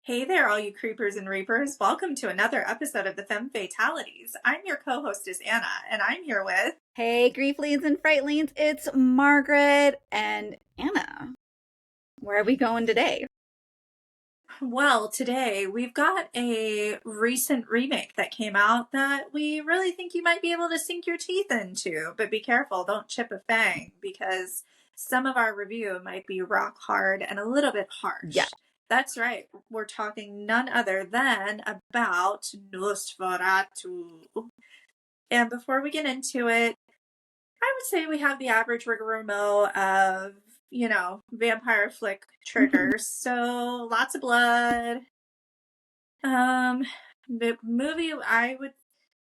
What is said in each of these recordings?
Hey there, all you creepers and reapers. Welcome to another episode of the Femme Fatalities. I'm your co-hostess, Anna, and I'm here with... Hey, Grieflings and Frightlings, it's Margaret and Anna. Where are we going today? Well, today we've got a recent remake that came out that we really think you might be able to sink your teeth into, but be careful, don't chip a fang, because some of our review might be rock hard and a little bit Yeah. harsh. That's right, we're talking none other than about Nosferatu. And before we get into it, I would say we have the average rigmarole of, vampire flick triggers. So lots of blood. The movie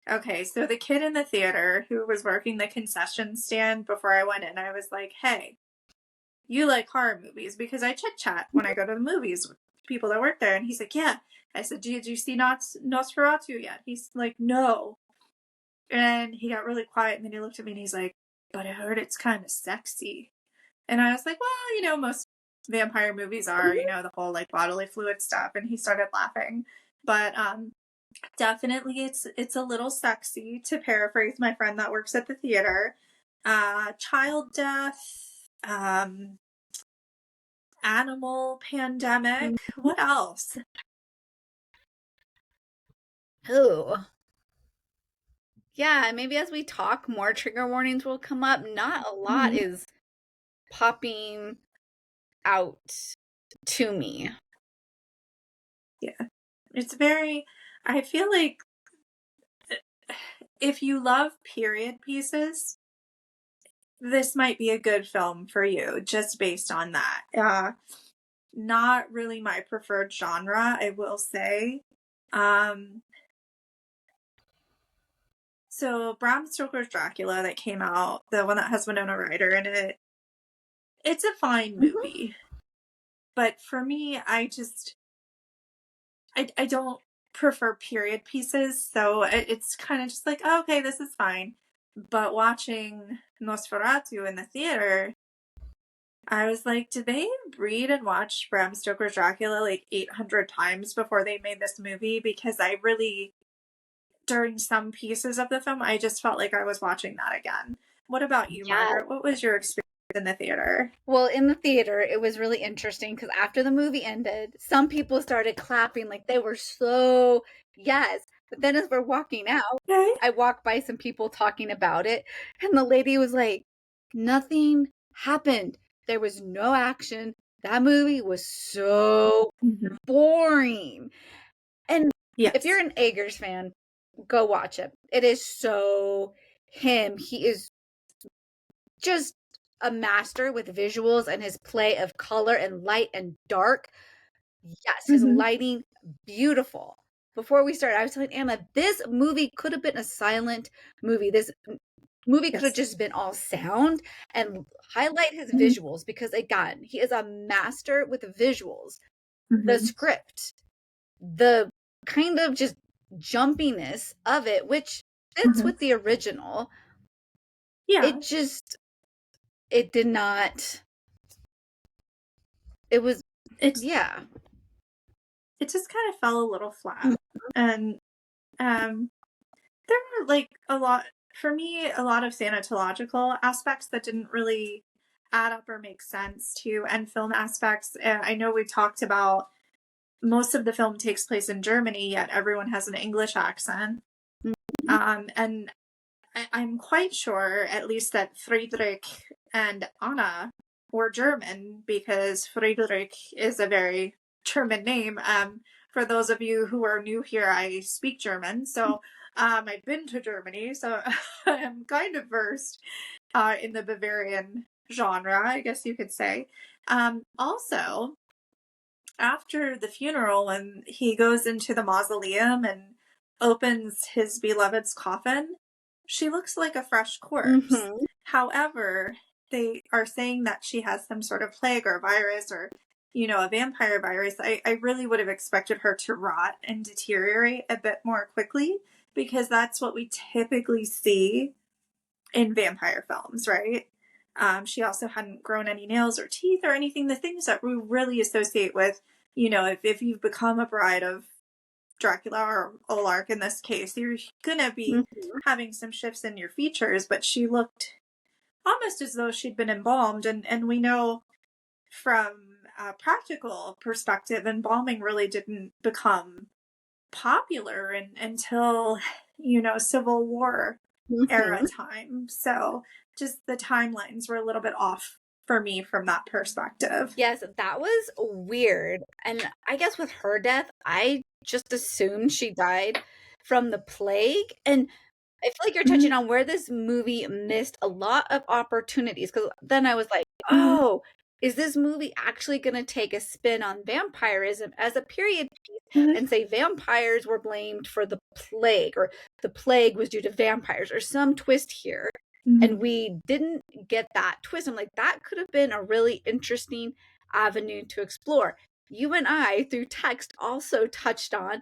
okay, so the kid in the theater who was working the concession stand before I went in, I was like, hey, you like horror movies? Because I chit chat when I go to the movies with people that work there. And he's like, yeah. I said, did you see Nosferatu yet? He's like, no. And he got really quiet and then he looked at me and he's like, but I heard it's kind of sexy. And I was like, well, most vampire movies are, the whole like bodily fluid stuff. And he started laughing. But definitely it's a little sexy, to paraphrase my friend that works at the theater. Child death, animal pandemic. What else? Oh. Yeah, maybe as we talk, more trigger warnings will come up. Not a lot is popping out to me. Yeah. I feel like if you love period pieces, this might be a good film for you, just based on that. Not really my preferred genre, I will say. So Bram Stoker's Dracula that came out, the one that has Winona Ryder in it, it's a fine movie. But for me, I don't prefer period pieces, so it's kind of just like, oh, okay, this is fine. But watching Nosferatu in the theater, I was like, did they read and watch Bram Stoker's Dracula like 800 times before they made this movie? Because I really, during some pieces of the film, I just felt like I was watching that again. What about you, Margaret? What was your experience in the theater? Well, in the theater, it was really interesting because after the movie ended, some people started clapping like they were so, yes. But then as we're walking out, Okay. I walked by some people talking about it, and the lady was like, nothing happened. There was no action. That movie was so boring. And Yes. if you're an Eggers fan, go watch it. It is so him. He is just a master with visuals and his play of color and light and dark. Yes, his lighting, beautiful. Before we started, I was telling Anna, this movie could have been a silent movie. This movie could have just been all sound and highlight his visuals, because again, he is a master with visuals. The script, the kind of just jumpiness of it, which fits with the original. Yeah. It did not, it was, yeah. It just kind of fell a little flat. And there were like for me, a lot of sanitological aspects that didn't really add up or make sense to, and film aspects. I know we talked about most of the film takes place in Germany, yet everyone has an English accent. And I'm quite sure, at least, that Friedrich and Anna were German, because Friedrich is a very German name. For those of you who are new here, I speak German, so I've been to Germany, so I'm kind of versed in the Bavarian genre, I guess you could say. Also, after the funeral, when he goes into the mausoleum and opens his beloved's coffin, she looks like a fresh corpse. However, they are saying that she has some sort of plague or virus, or, a vampire virus. I really would have expected her to rot and deteriorate a bit more quickly, because that's what we typically see in vampire films, right? She also hadn't grown any nails or teeth or anything, the things that we really associate with if you've become a bride of Dracula or Olark in this case, you're gonna be Mhm. having some shifts in your features, but she looked almost as though she'd been embalmed. And we know from a practical perspective, embalming really didn't become popular until, Civil War era Mhm. time. So just the timelines were a little bit off for me from that perspective. Yes, that was weird. And I guess with her death, I just assumed she died from the plague. And I feel like you're touching Mhm, on where this movie missed a lot of opportunities. Because then I was like, mhm, oh, is this movie actually going to take a spin on vampirism as a period piece mhm, and say vampires were blamed for the plague, or the plague was due to vampires, or some twist here? And mhm. we didn't get that twist. I'm like, that could have been a really interesting avenue to explore. You and I, through text, also touched on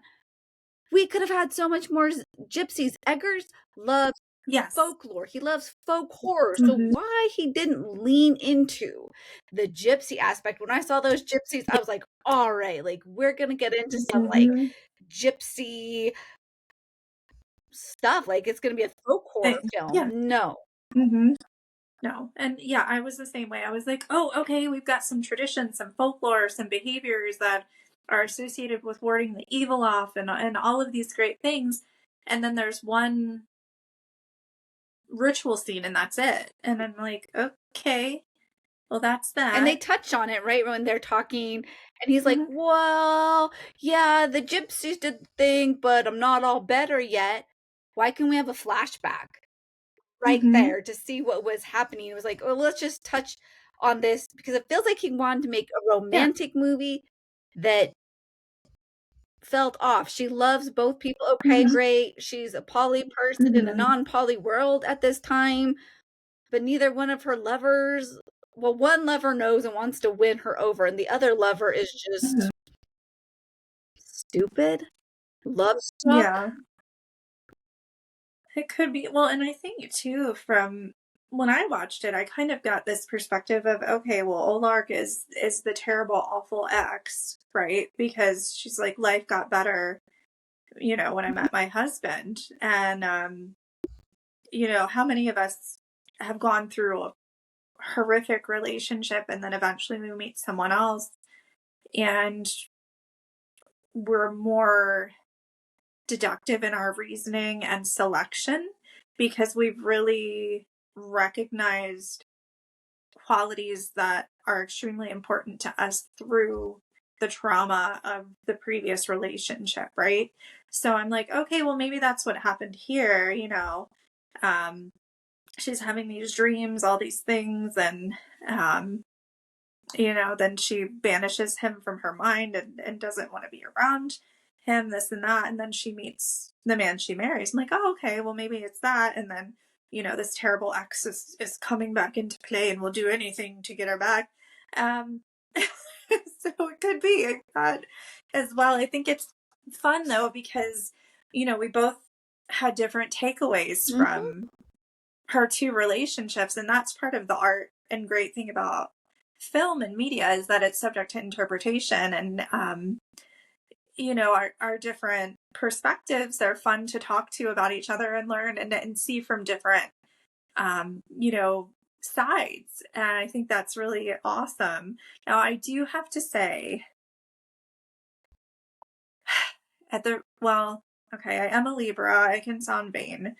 we could have had so much more gypsies. Eggers loves Yes. folklore. He loves folk horror. So Mhm. why he didn't lean into the gypsy aspect? When I saw those gypsies, I Yeah. was like, all right, like we're gonna get into some like Mhm. gypsy stuff. Like it's gonna be a folk horror Thing. film. Yeah. No. Mhm. No. And yeah, I was the same way. I was like, oh, okay, we've got some traditions, some folklore, some behaviors that are associated with warding the evil off and all of these great things. And then there's one ritual scene and that's it. And I'm like, okay, well that's And they that. touch on it, right, when they're talking, and he's like, Mhm. "Well, yeah, the gypsies did the thing, but I'm not all better yet. Why can we have a flashback right Mhm. there to see what was happening?" It was like, "Oh, let's just touch on this," because it feels like he wanted to make a Yeah. romantic movie that felt off. She loves both people, okay, Mhm. great. She's a poly person in a Mhm. non-poly world at this time, but neither one of her lovers, well, one lover knows and wants to win her over, and the other lover is Mhm. just stupid, love struck. Yeah. It could be. Well, and I think too, from when I watched it, I kind of got this perspective of, okay, well, Olark is the terrible, awful ex, right? Because she's like, life got better, when I met my husband. And how many of us have gone through a horrific relationship and then eventually we meet someone else and we're more deductive in our reasoning and selection because we've really recognized qualities that are extremely important to us through the trauma of the previous relationship, right? So I'm like, okay, well, maybe that's what happened here, Um, she's having these dreams, all these things, and um, then she banishes him from her mind and doesn't want to be around him, this and that. And then she meets the man she marries. I'm like, oh, okay, well, maybe it's that. And then, this terrible ex is coming back into play and will do anything to get her back. Um, so it could be that as well. I think it's fun though, because, we both had different takeaways Mhm. from her two relationships. And that's part of the art and great thing about film and media is that it's subject to interpretation and our different perspectives are fun to talk to about each other and learn and see from different sides, and I think that's really awesome. Now I do have to say okay, I am a Libra, I can sound vain.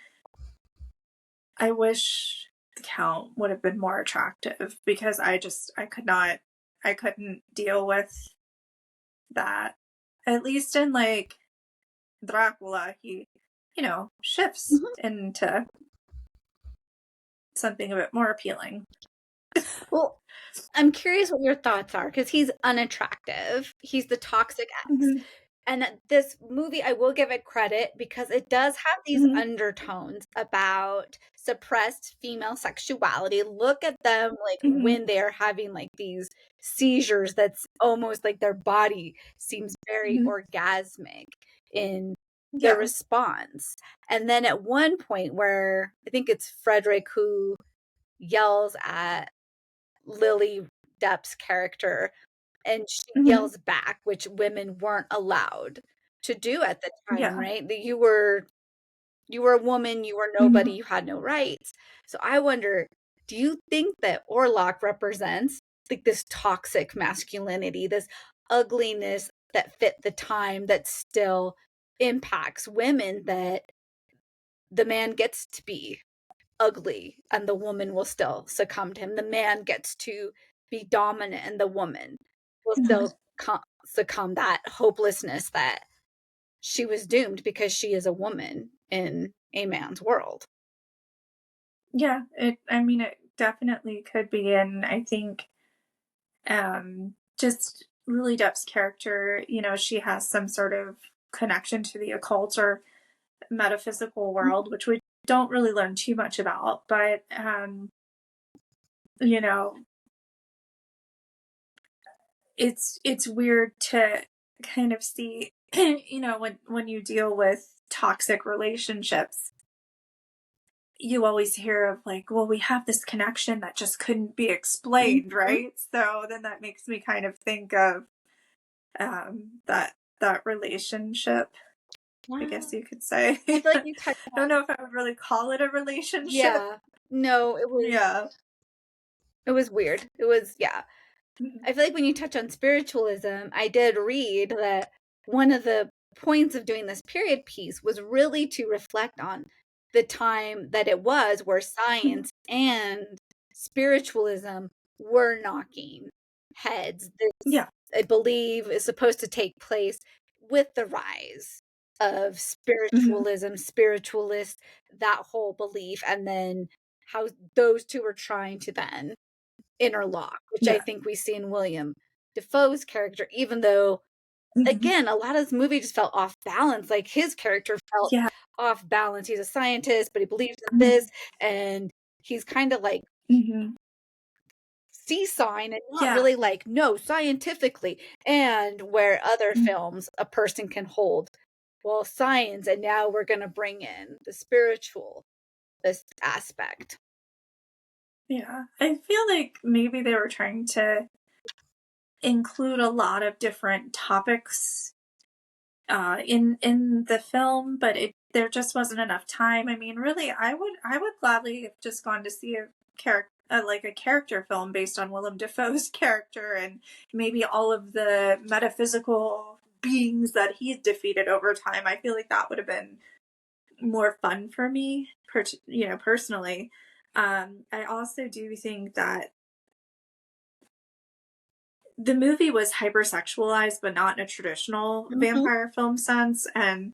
I wish the Count would have been more attractive because I couldn't deal with that. At least in like Dracula, he, shifts Mhm. into something a bit more appealing. Well, I'm curious what your thoughts are because he's unattractive. He's the toxic ex. Mhm, And this movie, I will give it credit because it does have these mhm, undertones about suppressed female sexuality. Look at them like mhm, when they're having like these seizures that's almost like their body seems very mhm. orgasmic in the Yeah. response. And then at one point where I think it's Frederick who yells at Lily Depp's character, and she Mhm. yells back, which women weren't allowed to do at the time, Yeah. right? That you were a woman, you were nobody, Mhm. you had no rights. So I wonder, do you think that Orlok represents like this toxic masculinity, this ugliness that fit the time that still impacts women, that the man gets to be ugly and the woman will still succumb to him. The man gets to be dominant and the woman will Mhm. still succumb, that hopelessness that she was doomed because she is a woman in a man's world. Yeah, I mean, it definitely could be, and I think, just Lily Depp's character, she has some sort of connection to the occult or metaphysical world, which we don't really learn too much about, but, you know, it's weird to kind of see, when you deal with toxic relationships, you always hear of like, well, we have this connection that just couldn't be explained, Mhm. right? So then that makes me kind of think of that relationship, I guess Wow. you could say. I feel like I you touched don't on, know if I would really call it a relationship. yeah. No, it was Yeah. it was weird. It was, yeah. Mhm. I feel like when you touch on spiritualism, I did read that one of the points of doing this period piece was really to reflect on the time that it was where Mhm. science and spiritualism were knocking heads. This, Yeah. I believe, is supposed to take place with the rise of Mhm. spiritualists, that whole belief, and then how those two are trying to then interlock, which I Yeah. think we see in William Defoe's character, even though, Mhm. again, a lot of this movie just felt off balance. Like his character felt Yeah. off balance. He's a scientist, but he believes in this, Mhm. and he's kind of like Mhm. seesawing and not Yeah. really like, no, scientifically. And where other Mhm. films, a person can hold, well, science, and now we're going to bring in the spiritual, this aspect. Yeah. I feel like maybe they were trying to include a lot of different topics in the film, but it there just wasn't enough time. I mean, really, I would gladly have just gone to see a character. Like a character film based on Willem Dafoe's character and maybe all of the metaphysical beings that he's defeated over time. I feel like that would have been more fun for me, personally. I also do think that the movie was hypersexualized, but not in a traditional Mhm. vampire film sense, and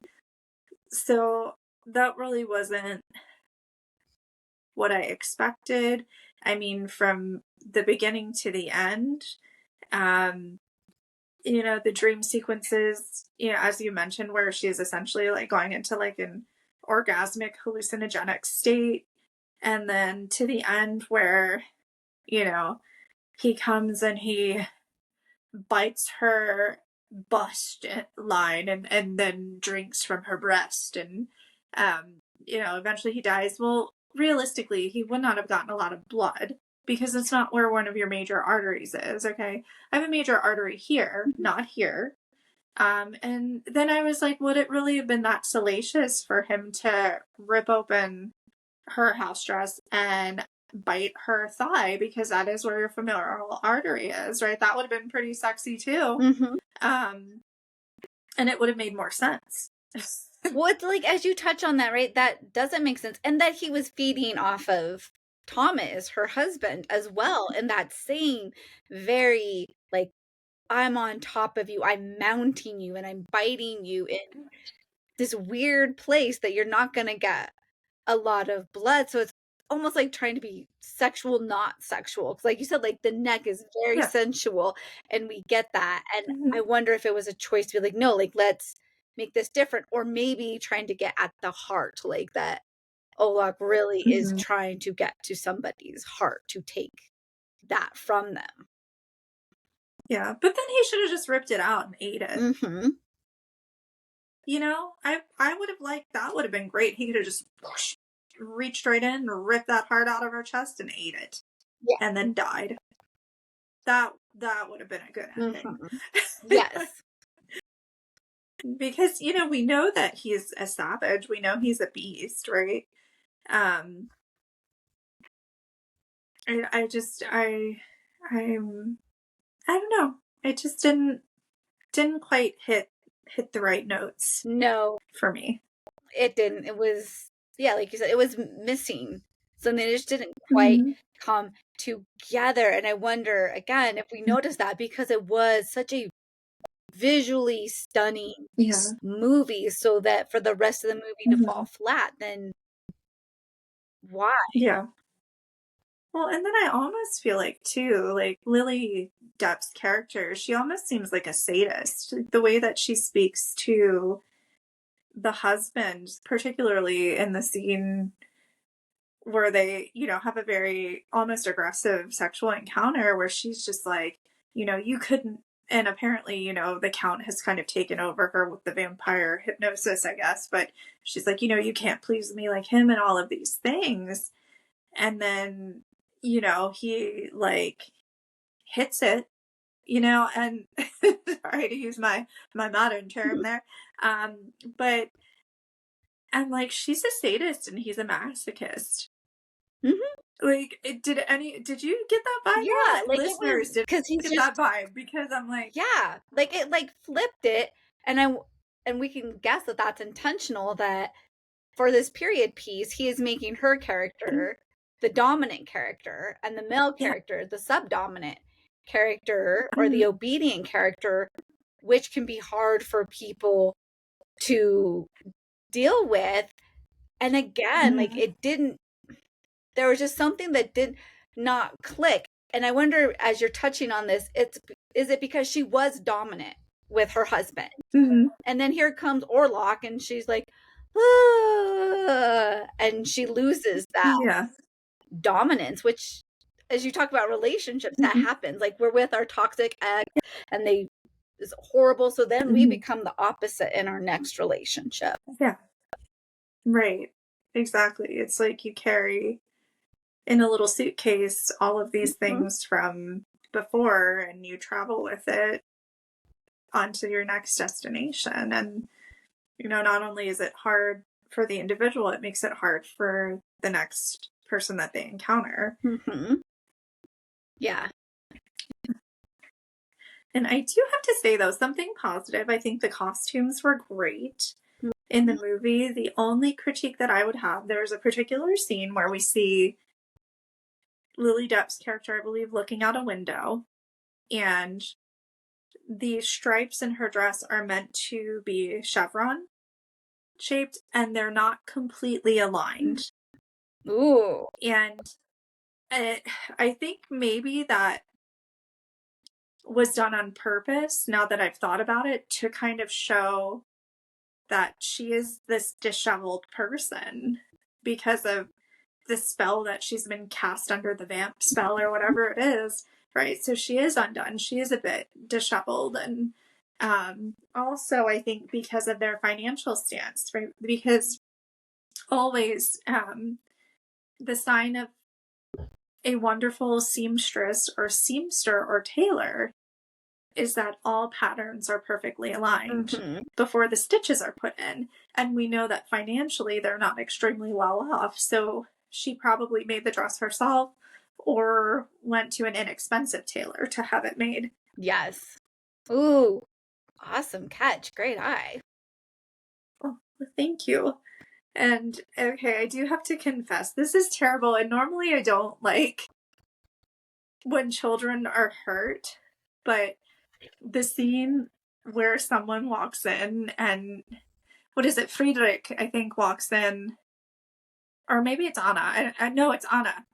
so that really wasn't what I expected. I mean, from the beginning to the end, um, the dream sequences, as you mentioned, where she's essentially like going into like an orgasmic hallucinogenic state, and then to the end where, you know, he comes and he bites her bust line and then drinks from her breast and eventually he dies. Well, realistically he would not have gotten a lot of blood because it's not where one of your major arteries is. Okay, I have a major artery here, not here. And then I was like, would it really have been that salacious for him to rip open her house dress and bite her thigh, because that is where your femoral artery is, right? That would have been pretty sexy too. Mhm. Um, and it would have made more sense. Well, it's like, as you touch on that, right? That doesn't make sense. And that he was feeding off of Thomas, her husband, as well. And that same very, like, I'm on top of you, I'm mounting you, and I'm biting you in this weird place that you're not going to get a lot of blood. So it's almost like trying to be sexual, not sexual. Because, like you said, like the neck is very Yeah. sensual, and we get that. And Mhm. I wonder if it was a choice to be like, no, like let's make this different, or maybe trying to get at the heart, like that Olak really is Mhm. trying to get to somebody's heart to take that from them. Yeah. But then he should have just ripped it out and ate it. Mm-hmm. I would have liked that. Would have been great. He could have just whoosh, reached right in, ripped that heart out of her chest, and ate it, Yeah. and then died. That that would have been a good ending. Yes. Because, you know, we know that he's a savage. We know he's a beast, right? Um, I'm, I don't know. It just didn't quite hit the right notes No, for me. it didn't. It was, yeah, like you said, it was missing. So they just didn't quite Mm-hmm. come together. And I wonder, again, if we noticed that because it was such a visually stunning Yeah. movie, so that for the rest of the movie to Mm-hmm. fall flat, then why? Yeah. Well, and then I almost feel like too, like Lily Depp's character, she almost seems like a sadist. The way that she speaks to the husband, particularly in the scene where they, you know, have a very almost aggressive sexual encounter where she's just like, you know, you couldn't, and apparently, you know, the count has kind of taken over her with the vampire hypnosis, I guess, but she's like, you know, you can't please me like him and all of these things. And then, you know, he like hits it, you know, and sorry to use my modern term there. Um, but and like she's a sadist and he's a masochist. Mm-hmm. Like, did you get that vibe? I Yeah, hope like it was listeners did because he's get just, that vibe because I'm like, yeah, like it like flipped it, and and we can guess that that's intentional. That for this period piece, he is making her character the dominant character, and the male yeah, character the subdominant character or the mhm, obedient character, which can be hard for people to deal with. And again, like mhm, it didn't, there was just something that did not click. And I wonder, as you're touching on this, it's, is it because she was dominant with her husband? mhm, And then here comes Orlok, and she's like, ah, and she loses that yeah, dominance, which, as you talk about relationships, that mhm, happens. Like we're with our toxic ex, and they is horrible. So then we mhm, become the opposite in our next relationship. yeah, right, exactly. It's like you carry in a little suitcase all of these Mhm. things from before, and you travel with it onto your next destination. And you know, not only is it hard for the individual, it makes it hard for the next person that they encounter. Mhm. Yeah. And I do have to say, though, something positive. I think the costumes were great in the Mhm. movie. The only critique that I would have, there's a particular scene where we see Lily Depp's character, I believe, looking out a window, and the stripes in her dress are meant to be chevron shaped, and they're not completely aligned. Ooh. And it, I think maybe that was done on purpose, now that I've thought about it, to kind of show that she is this disheveled person because of the spell that she's been cast under, the vamp spell or whatever it is, right? So she is undone. She is a bit disheveled. And also, I think because of their financial stance, right? Because always the sign of a wonderful seamstress or seamster or tailor is that all patterns are perfectly aligned Mhm. before the stitches are put in. And we know that financially they're not extremely well off. So she probably made the dress herself or went to an inexpensive tailor to have it made. Yes. Ooh. Awesome catch. Great eye. Oh, thank you. And okay, I do have to confess, this is terrible. And normally I don't like when children are hurt, but the scene where someone walks in and what is it? Friedrich, I think, walks in, or maybe it's Anna. I know it's Anna,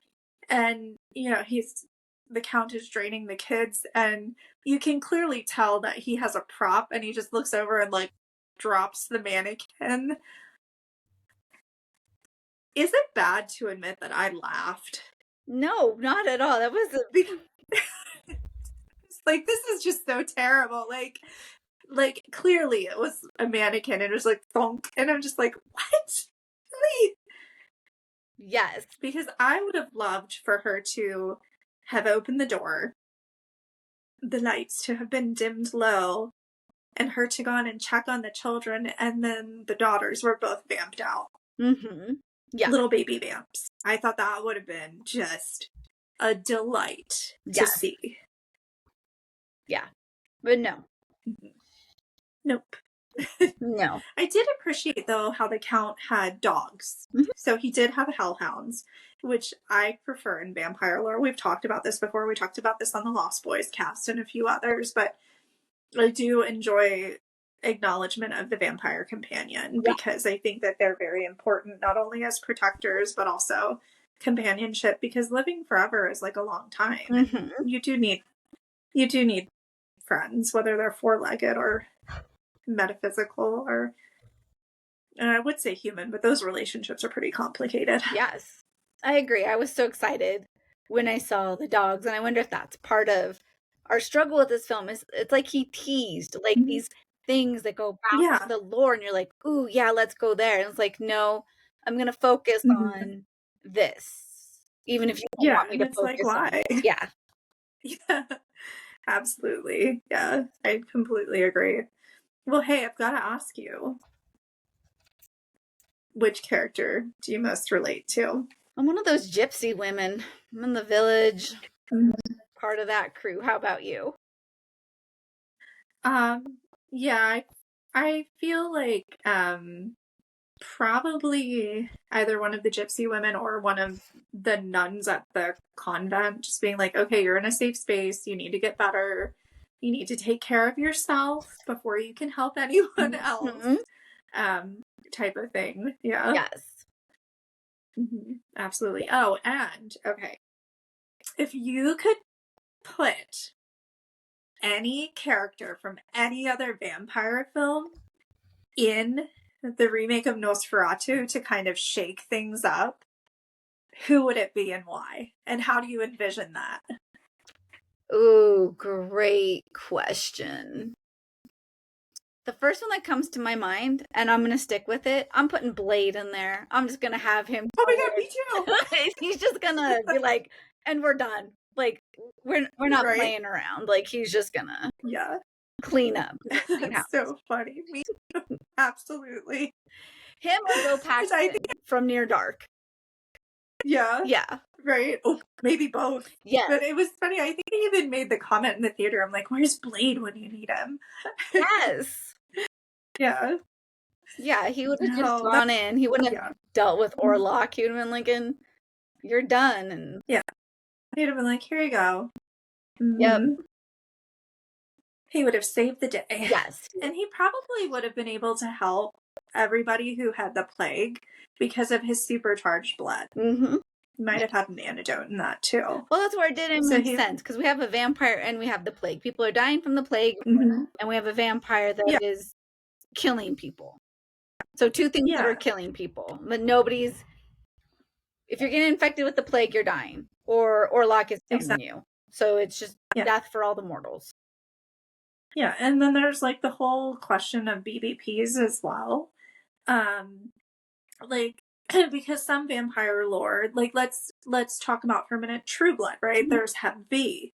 and you know he's the count is draining the kids, and you can clearly tell that he has a prop, and he just looks over and like drops the mannequin. Is it bad to admit that I laughed? No, not at all. That was a, Because like this is just so terrible. Like clearly it was a mannequin, and it was like thunk, and I'm just like, what? Really? yes. Because I would have loved for her to have opened the door, the lights to have been dimmed low and her to go on and check on the children, and then the daughters were both vamped out. Mm-hmm. Yeah. Little baby vamps. I thought that would have been just a delight to Yes. see. Yeah. But no. Nope. No. I did appreciate, though, how the Count had dogs. Mhm. So he did have hellhounds, which I prefer in vampire lore. We've talked about this before. We talked about this on the Lost Boys cast and a few others, but I do enjoy acknowledgement of the vampire companion because I think that they're very important, not only as protectors, but also companionship, because living forever is like a long time. Mm-hmm. And you do need friends, whether they're four-legged or metaphysical, or I would say human, but those relationships are pretty complicated. Yes, I agree. I was so excited when I saw the dogs, and I wonder if that's part of our struggle with this film. Is it's like he teased like Mhm. these things that go back Yeah. to the lore, and you're like, ooh, yeah, let's go there. And it's like, no, I'm gonna focus on this, even if you don't Yeah, want me and to it's like, focus on why? this. Yeah. Yeah, absolutely. Yeah, I completely agree. Well, hey, I've got to ask you, which character do you most relate to? I'm one of those gypsy women. I'm in the village, part of that crew. How about you? Yeah, I feel like probably either one of the gypsy women or one of the nuns at the convent, just being like, okay, you're in a safe space, you need to get better, you need to take care of yourself before you can help anyone else, Mm-hmm. type of thing. Yeah. Yes. Absolutely. Oh, and okay, if you could put any character from any other vampire film in the remake of Nosferatu to kind of shake things up, who would it be and why? And how do you envision that? Ooh, great question. The first one that comes to my mind, and I'm gonna stick with it, I'm putting Blade in there. I'm just gonna have him. Oh my god, me too! He's just gonna be like, and we're done. Like we're not Right? playing around. Like he's just gonna Yeah. clean up. Clean house. That's so funny. Me absolutely. Him or Bill I think, Paxton from Near Dark. yeah. Yeah. Right? Oh, maybe both. Yes. But it was funny. I think I even made the comment in the theater. I'm like, where's Blade when you need him? Yes. Yeah. Yeah, he would have just No, gone in. He wouldn't have yeah. dealt with Orlok. He would have been like, you're done. And Yeah. He'd have been like, here you go. yep. He would have saved the day. Yes. And he probably would have been able to help everybody who had the plague because of his supercharged blood. Mm-hmm. He might have had an antidote in that too. Well, that's where it didn't make sense because we have a vampire and we have the plague. People are dying from the plague, and we have a vampire that is killing people. So two things that are killing people, but nobody's. If you're getting infected with the plague, you're dying, or Orlok is killing you. So it's just death for all the mortals. Yeah, and then there's like the whole question of BBPs as well. Like because some vampire lore, like let's talk about for a minute True Blood, right? There's Hep V,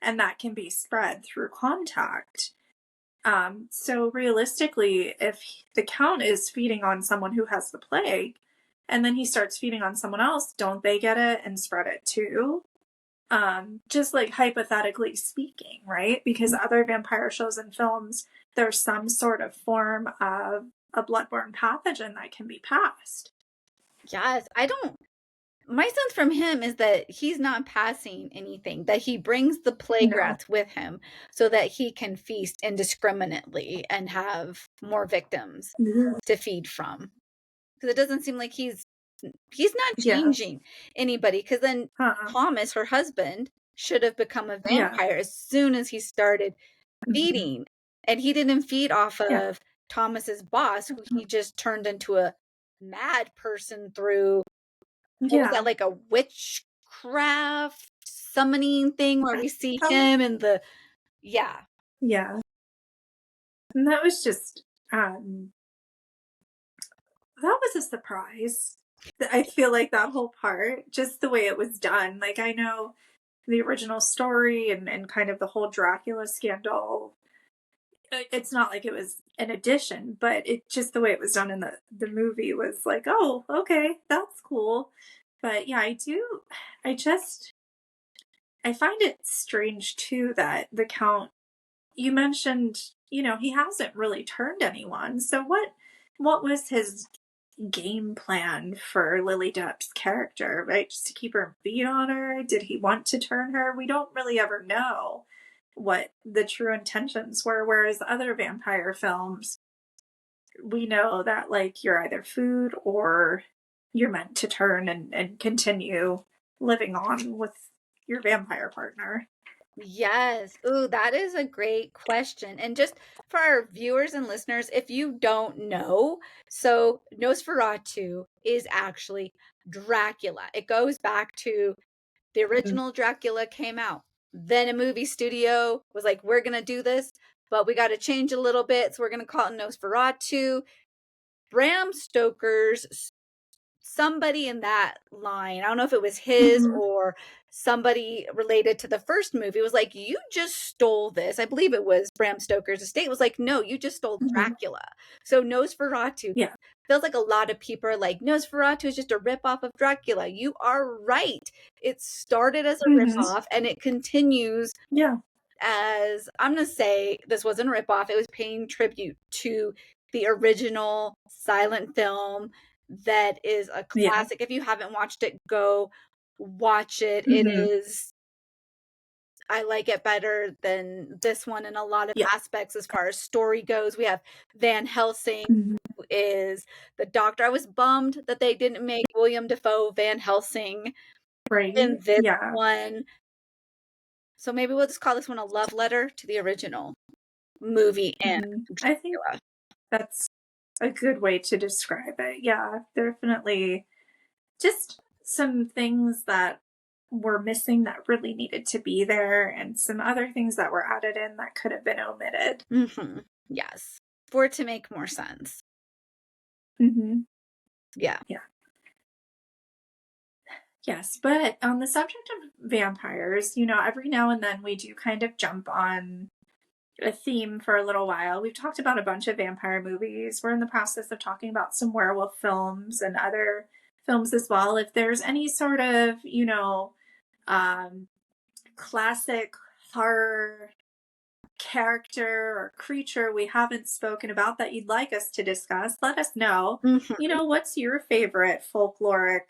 and that can be spread through contact. So realistically, if the Count is feeding on someone who has the plague, and then he starts feeding on someone else, don't they get it and spread it too? Just like hypothetically speaking, right? Because other vampire shows and films, there's some sort of form of a bloodborne pathogen that can be passed. Yes, my sense from him is that he's not passing anything, that he brings the plague rats with him so that he can feast indiscriminately and have more victims to feed from. Because it doesn't seem like he's not changing anybody. Because then Thomas, her husband, should have become a vampire as soon as he started feeding. And he didn't feed off of Thomas's boss, who he just turned into a mad person through what was that, like a witchcraft summoning thing where we see him in the and that was just that was a surprise. I feel like that whole part, just the way it was done, like I know the original story and kind of the whole Dracula scandal. It's not like it was an addition, but it just the way it was done in the movie was like, oh, okay, that's cool. But yeah, I just I find it strange too that the Count, you mentioned, he hasn't really turned anyone. So what was his game plan for Lily Depp's character, right? Just to keep her beat on her? Did he want to turn her? We don't really ever know what the true intentions were. Whereas other vampire films, we know that like you're either food or you're meant to turn and continue living on with your vampire partner. Yes. Ooh, that is a great question. And just for our viewers and listeners, if you don't know, so Nosferatu is actually Dracula. It goes back to the original Dracula came out. Then a movie studio was like, we're going to do this, but we got to change a little bit. So we're going to call it Nosferatu. Bram Stoker's somebody in that line, I don't know if it was his Mm-hmm. or somebody related to the first movie, was like, you just stole this. I believe it was Bram Stoker's estate was like, no, you just stole Mm-hmm. Dracula. So Nosferatu Yeah. feels like a lot of people are like, Nosferatu is just a ripoff of Dracula. You are right. It started as a Mm-hmm. ripoff and it continues Yeah. as, I'm going to say this wasn't a ripoff. It was paying tribute to the original silent film that is a Yeah. classic. If you haven't watched it, go watch it. It Mm-hmm. is, I like it better than this one in a lot of Yeah. aspects as far as story goes. We have Van Helsing, Mm-hmm. who is the doctor. I was bummed that they didn't make William Dafoe Van Helsing in Right. this Yeah. one. So maybe we'll just call this one a love letter to the original movie and Mm-hmm. I think Dracula. that's a good way to describe it. Yeah, definitely just some things that were missing that really needed to be there, and some other things that were added in that could have been omitted. Mm-hmm. Yes. For it to make more sense. Mm-hmm. Yeah. Yeah. Yes, but on the subject of vampires, every now and then we do kind of jump on a theme for a little while. We've talked about a bunch of vampire movies. We're in the process of talking about some werewolf films and other films as well. If there's any sort of, um, classic horror character or creature we haven't spoken about that you'd like us to discuss, let us know. Mm-hmm. What's your favorite folkloric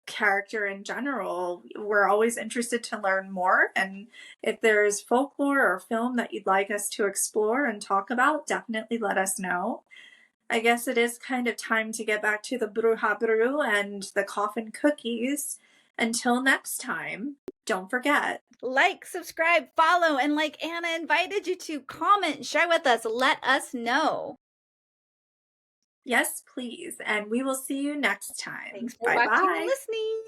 character in general? We're always interested to learn more. And if there's folklore or film that you'd like us to explore and talk about, definitely let us know. I guess it is kind of time to get back to the Bruja Brew and the coffin cookies. Until next time, don't forget. Like, subscribe, follow, and like Anna invited you to, comment, share with us, let us know. Yes, please. And we will see you next time. Thanks for Bye watching and bye. listening.